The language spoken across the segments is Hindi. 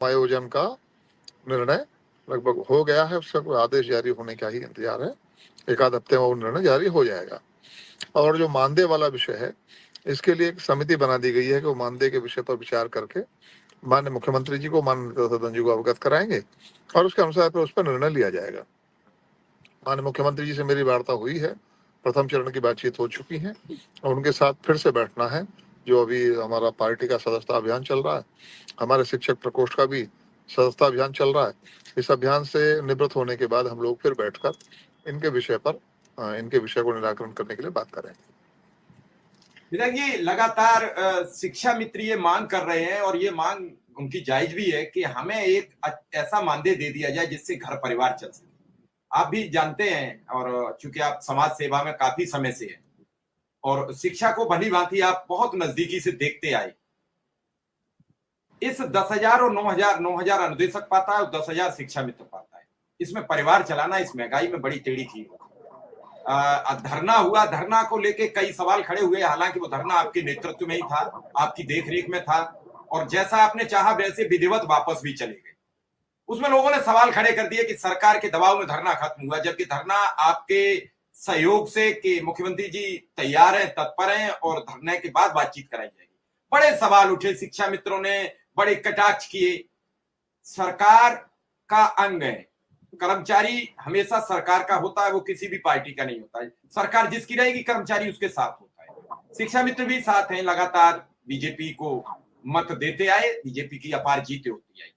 समायोजन का निर्णय लगभग हो गया है, उसका कोई आदेश जारी होने का ही इंतजार है। एक आध हफ्ते में वो निर्णय जारी हो जाएगा। और जो मानदेय वाला विषय है, इसके लिए एक समिति बना दी गई है कि वो मानदेय के विषय पर विचार करके माननीय मुख्यमंत्री जी को, माननीय नेता सदन जी को अवगत कराएंगे और उसके अनुसार फिर उस पर निर्णय लिया जाएगा। माननीय मुख्यमंत्री जी से मेरी वार्ता हुई है, प्रथम चरण की बातचीत हो चुकी है और उनके साथ फिर से बैठना है। जो अभी हमारा पार्टी का सदस्यता अभियान चल रहा है, हमारे शिक्षक प्रकोष्ठ का भी सदस्यता अभियान चल रहा है। इस अभियान से निवृत्त होने के बाद हम लोग फिर बैठकर इनके विषय को निराकरण करने के लिए बात करेंगे। विधायक जी, लगातार शिक्षा मित्र ये मांग कर रहे हैं और ये मांग उनकी जायज भी है कि हमें एक ऐसा मानदेय दे दिया जाए जिससे घर परिवार चल सके। आप भी जानते हैं, और चूंकि आप समाज सेवा में काफी समय से हैं और शिक्षा को भली भांति आप बहुत नजदीकी से देखते आए। इस 10,000 और 9,000 अनुदेशक पाता है और 10,000 शिक्षा मित्र पाता है। इसमें परिवार चलाना इस महंगाई में बड़ी टेढ़ी चीज है। धरना हुआ, धरना को लेके कई सवाल खड़े हुए, हालांकि वो धरना आपके नेतृत्व में ही था, आपकी देखरेख में था और जैसा आपने चाहा वैसे विधिवत वापस भी चले गए। उसमें लोगों ने सवाल खड़े कर दिए कि सरकार के दबाव में धरना खत्म हुआ, जबकि धरना आपके सहयोग से कि मुख्यमंत्री जी तैयार हैं, तत्पर हैं और धरने के बाद बातचीत कराई जाएगी। बड़े सवाल उठे, शिक्षा मित्रों ने बड़े कटाक्ष किए। सरकार का अंग है, कर्मचारी हमेशा सरकार का होता है, वो किसी भी पार्टी का नहीं होता है। सरकार जिसकी रहेगी कर्मचारी उसके साथ होता है। शिक्षा मित्र भी साथ हैं, लगातार बीजेपी को मत देते आए, बीजेपी की अपार जीतें होती आई।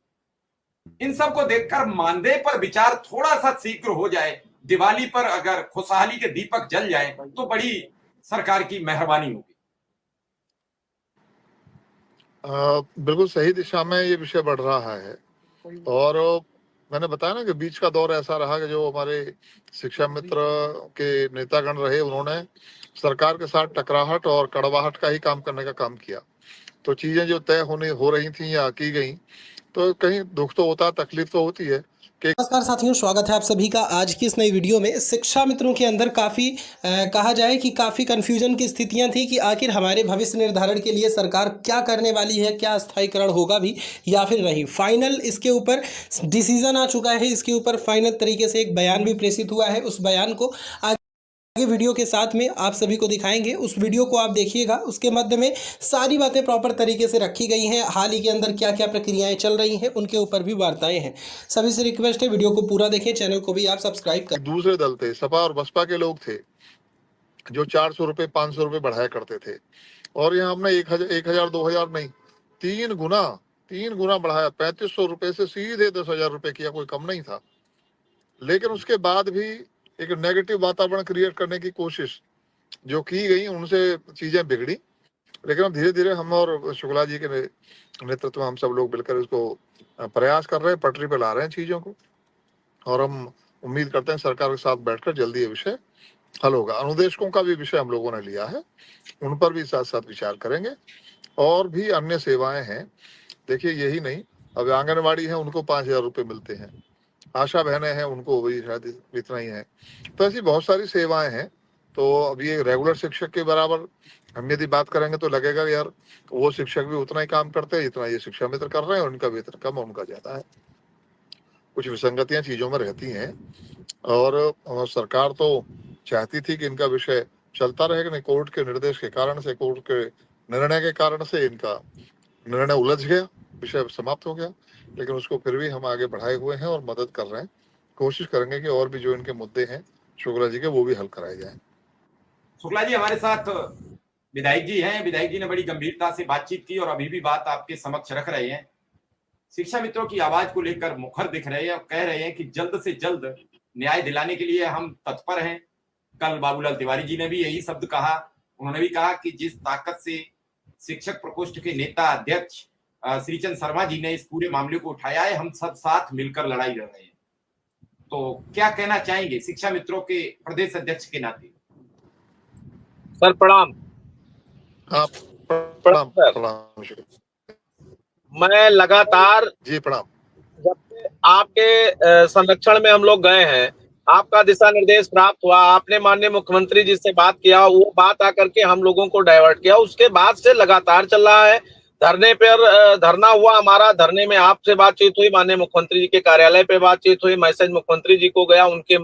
इन सब को देखकर मानदेय पर विचार थोड़ा सा शीघ्र हो जाए, दिवाली पर अगर खुशहाली के दीपक जल जाए तो बड़ी सरकार की मेहरबानी होगी। बिल्कुल सही दिशा में ये विषय बढ़ रहा है और मैंने बताया ना कि बीच का दौर ऐसा रहा कि जो हमारे शिक्षा मित्र के नेतागण रहे, उन्होंने सरकार के साथ टकराहट और कड़वाहट का ही काम करने का काम किया। तो चीजें जो तय हो रही थी या की गई, तो कहीं दुख तो होता, तकलीफ तो होती है। नमस्कार साथियों, स्वागत है आप सभी का आज की इस नई वीडियो में। शिक्षा मित्रों के अंदर काफ़ी कहा जाए कि काफ़ी कन्फ्यूजन की स्थितियां थी कि आखिर हमारे भविष्य निर्धारण के लिए सरकार क्या करने वाली है, क्या स्थायीकरण होगा भी या फिर नहीं। फाइनल इसके ऊपर डिसीजन आ चुका है, इसके ऊपर फाइनल तरीके से एक बयान भी प्रेषित हुआ है। उस बयान को आगे वीडियो के साथ में आप सभी को दिखाएंगे, उस वीडियो को आप देखिएगा। उसके मध्य में सारी बातें प्रॉपर तरीके से रखी गई हैं। हाल ही के अंदर क्या क्या प्रक्रियाएं चल रही हैं उनके ऊपर भी वार्ताएं हैं। सभी से रिक्वेस्ट है वीडियो को पूरा देखें, चैनल को भी आप सब्सक्राइब करें। दूसरे दल थे, सपा और बसपा के लोग थे जो 400 रुपये 500 रुपये बढ़ाया करते थे और यहाँ हमने 1,000 2,000 नहीं, 3 गुना बढ़ाया। 3,500 रुपये से सीधे 10,000 रुपये किया, कोई कम नहीं था। लेकिन उसके बाद भी एक नेगेटिव वातावरण क्रिएट करने की कोशिश जो की गई, उनसे चीजें बिगड़ी। लेकिन अब धीरे धीरे हम और शुक्ला जी के नेतृत्व में हम सब लोग मिलकर इसको प्रयास कर रहे हैं, पटरी पर ला रहे हैं चीजों को और हम उम्मीद करते हैं सरकार के साथ बैठकर जल्दी ये विषय हल होगा। अनुदेशकों का भी विषय हम लोगों ने लिया है, उन पर भी साथ साथ विचार करेंगे। और भी अन्य सेवाएं हैं, देखिए यही नहीं, अब आंगनबाड़ी है उनको 5,000 रुपये मिलते हैं, आशा बहनें हैं उनको भी शायद इतना ही है। तो ऐसी बहुत सारी सेवाएं हैं। तो अभी एक रेगुलर शिक्षक के बराबर हम यदि बात करेंगे तो लगेगा यार वो शिक्षक भी उतना ही काम करते हैं जितना ये शिक्षा मित्र कर रहे हैं, उनका वेतन कम है, उनका ज्यादा है। कुछ विसंगतियां चीजों में रहती हैं और सरकार तो चाहती थी कि इनका विषय चलता रहेगा, नहीं कोर्ट के निर्देश के कारण से, कोर्ट के निर्णय के कारण से इनका निर्णय उलझ गया, विषय समाप्त हो गया। लेकिन उसको फिर भी हम आगे बढ़ाए हुए हैं और मदद कर रहे हैं, कोशिश करेंगे कि और भी जो इनके मुद्दे हैं शुक्ला जी के, वो भी हल कराए जाए। शुक्ला जी हमारे साथ विधायक जी हैं, विधायक जी ने बड़ी गंभीरता से बातचीत की और अभी भी बात आपके समक्ष रख रहे हैं। शिक्षा मित्रों की आवाज को लेकर मुखर दिख रहे हैं और कह रहे हैं कि जल्द से जल्द न्याय दिलाने के लिए हम तत्पर हैं। कल बाबूलाल तिवारी जी ने भी यही शब्द कहा, उन्होंने भी कहा कि जिस ताकत से शिक्षक प्रकोष्ठ के नेता अध्यक्ष श्रीचंद शर्मा जी ने इस पूरे मामले को उठाया है, हम सब साथ मिलकर लड़ाई लड़ रहे हैं। तो क्या कहना चाहेंगे शिक्षा मित्रों के प्रदेश अध्यक्ष के नाते? सर प्रणाम। हाँ प्रणाम। मैं लगातार जी प्रणाम। जब से आपके संरक्षण में हम लोग गए हैं, आपका दिशा निर्देश प्राप्त हुआ, आपने माननीय मुख्यमंत्री जी से बात किया, वो बात आकर के हम लोगों को डाइवर्ट किया, उसके बाद से लगातार चल रहा है। धरने पर धरना हुआ हमारा। धरने में आपसे बातचीत हुई, माननीय मुख्यमंत्री जी के कार्यालय पे बातचीत हुई, मैसेज मुख्यमंत्री जी को गया, उनके